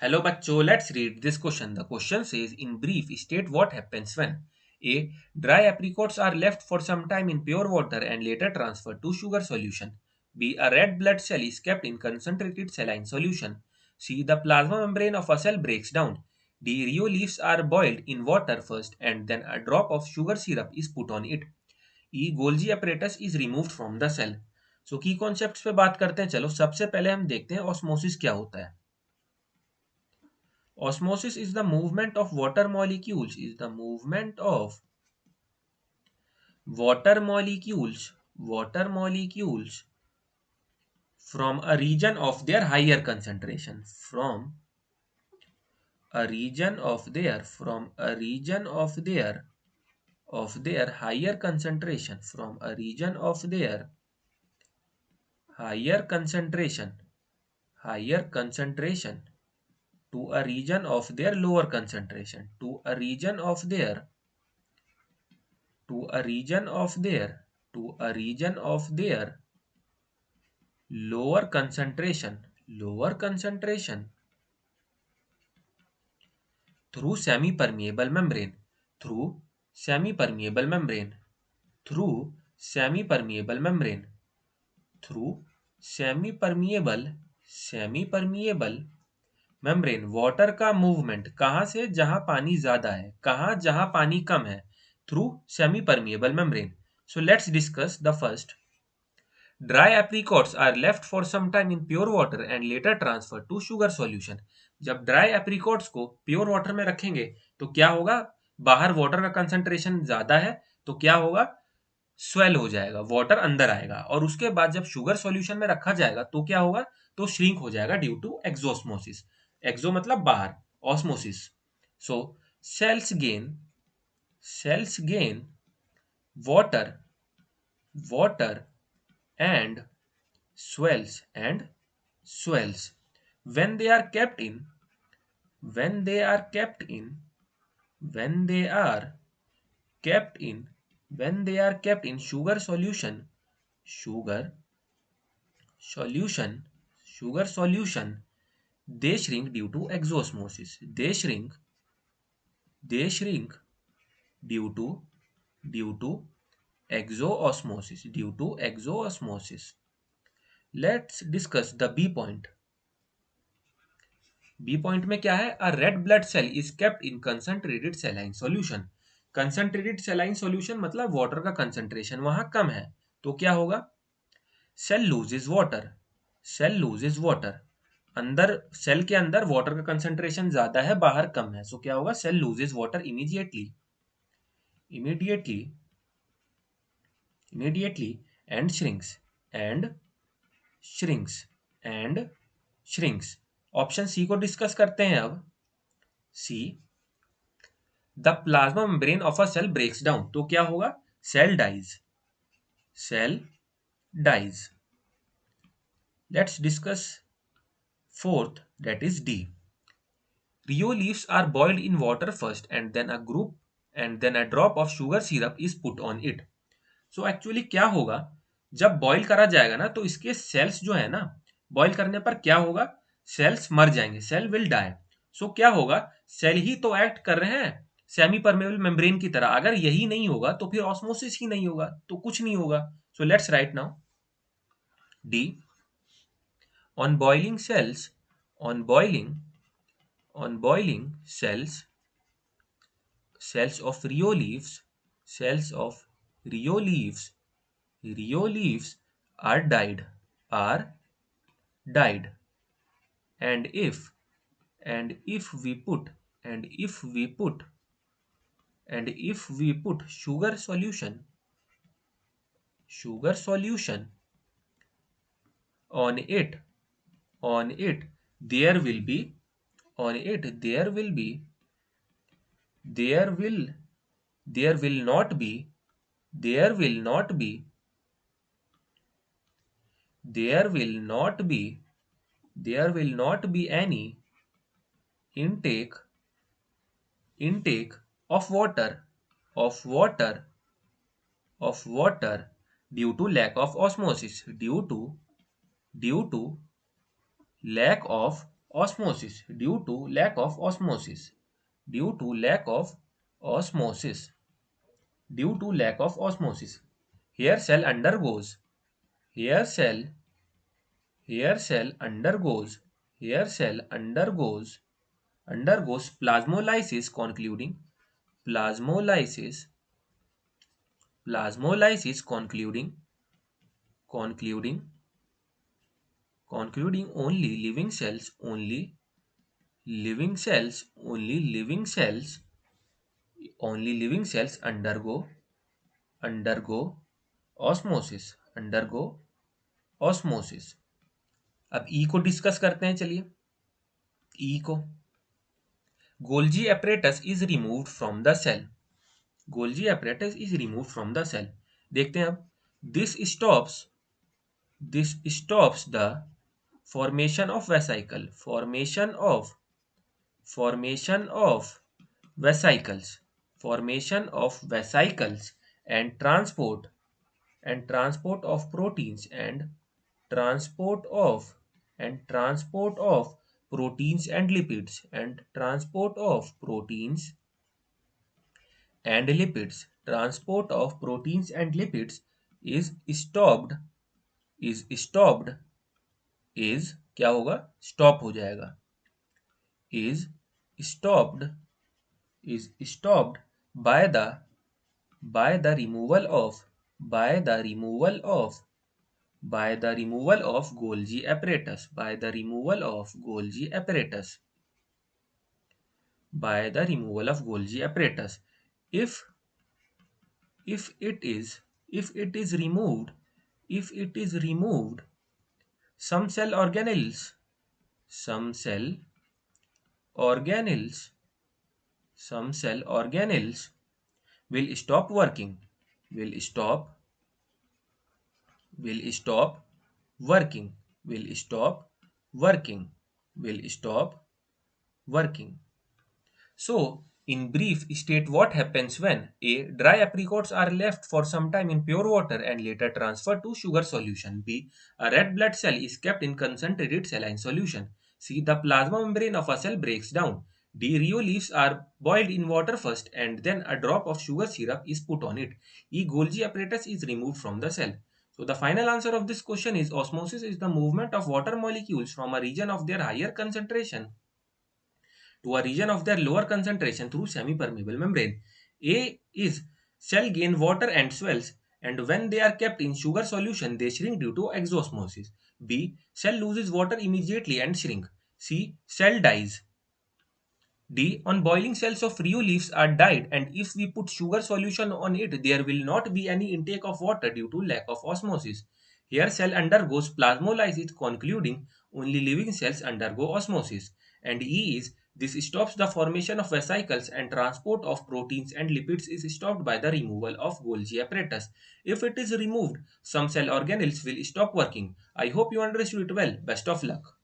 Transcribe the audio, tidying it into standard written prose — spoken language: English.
Hello bachcho, let's read this question. The question says, in brief, state what happens when A. Dry apricots are left for some time in pure water and later transferred to sugar solution. B. A red blood cell is kept in concentrated saline solution. C. The plasma membrane of a cell breaks down. D. Rio leaves are boiled in water first and then a drop of sugar syrup is put on it. E. Golgi apparatus is removed from the cell. So की concepts पे बात करते हैं. चलो सबसे पहले हम देखते हैं ऑस्मोसिस क्या होता है. Osmosis is the movement of water molecules from a region of their higher concentration, of their higher concentration, from a region of their higher concentration to a region of their lower concentration, to a region of their lower concentration through semi permeable membrane, through semi permeable membrane, through semi permeable membrane, through semi permeable membrane. Water का movement कहां से, जहां पानी ज्यादा है, कहां जहां पानी कम है, through semi permeable membrane. So let's discuss the first. Dry apricots are left for some time in pure water and later transfer to sugar solution. जब ड्राई एप्रिकॉट्स को प्योर वाटर में रखेंगे तो क्या होगा, बाहर वाटर का कंसंट्रेशन ज्यादा है तो क्या होगा, स्वेल हो जाएगा, वाटर अंदर आएगा, और उसके बाद जब शुगर सॉल्यूशन में रखा जाएगा तो क्या होगा, तो श्रिंक हो जाएगा ड्यू टू एक्सोस्मोसिस. एक्सो मतलब बाहर, osmosis. So cells gain water and swells when they are kept in when they are kept in when they are kept in when they are kept in sugar solution sugar solution. They shrink due to exosmosis. They shrink due to exoosmosis. Let's discuss the B point. B point में क्या है, a red blood cell is kept in concentrated saline solution. Concentrated saline solution मतलब water का concentration वहां कम है तो क्या होगा, सेल लूजेज वाटर. अंदर सेल के अंदर वाटर का कंसंट्रेशन ज्यादा है, बाहर कम है, सो क्या होगा, cell loses water immediately and shrinks. Option C को डिस्कस करते हैं अब. C, the plasma membrane of a cell breaks down, तो क्या होगा, cell dies. Let's discuss fourth, that is D. Rio leaves are boiled in water first and then a drop of sugar syrup is put on it. So actually क्या होगा, जब boil करा जाएगा ना तो इसके सेल्स जो है ना, बॉईल करने पर क्या होगा, सेल्स मर जाएंगे, सेल विल डाई. सो क्या होगा, सेल ही तो एक्ट कर रहे हैं सेमी परमेबल मेम्ब्रेन की तरह. अगर यही नहीं होगा तो फिर ऑस्मोसिस ही नहीं होगा, तो कुछ नहीं होगा. So let's write now D. On boiling cells on boiling on boiling cells of rio leaves rio leaves are dyed. And if we put sugar solution on it there will be on it there will there will not be there will not be there will not be there will not be any intake intake of water of water due to lack of osmosis, due to lack of osmosis, due to lack of osmosis, due to lack of osmosis, due to lack of osmosis. Hair cell undergoes, hair cell, hair cell undergoes, hair cell undergoes plasmolysis concluding, plasmolysis, plasmolysis concluding, concluding only living cells undergo osmosis, undergo osmosis. अब ई को discuss करते हैं, चलिए ई को. Golgi apparatus is removed from the cell. Golgi apparatus is removed from the cell. देखते हैं अब. this stops this stops the formation of vesicle, formation of vesicles, formation of vesicles, and transport of proteins, transport of proteins and lipids, transport of proteins and lipids, transport of proteins and lipids is stopped, is stopped, is क्या होगा, stop हो जाएगा, is stopped, is stopped by the removal of, by the removal of, by the removal of Golgi apparatus, by the removal of Golgi apparatus, by the removal of Golgi apparatus. If if it is if it is removed, if it is removed, some cell organelles, some cell organelles, some cell organelles will stop working, will stop, will stop working, will stop working, will stop working. So, in brief, state what happens when A. Dry apricots are left for some time in pure water and later transferred to sugar solution. B. A red blood cell is kept in concentrated saline solution. C. The plasma membrane of a cell breaks down. D. Rio leaves are boiled in water first and then a drop of sugar syrup is put on it. E. Golgi apparatus is removed from the cell. So the final answer of this question is osmosis is the movement of water molecules from a region of their higher concentration to a region of their lower concentration through semi-permeable membrane. A is cell gain water and swells, and when they are kept in sugar solution, they shrink due to exosmosis. B. Cell loses water immediately and shrink. C. Cell dies. D. On boiling, cells of Rio leaves are dyed, and if we put sugar solution on it, there will not be any intake of water due to lack of osmosis. Here cell undergoes plasmolysis, concluding only living cells undergo osmosis. And E is this stops the formation of vesicles and transport of proteins and lipids is stopped by the removal of Golgi apparatus. If it is removed, some cell organelles will stop working. I hope you understood it well. Best of luck.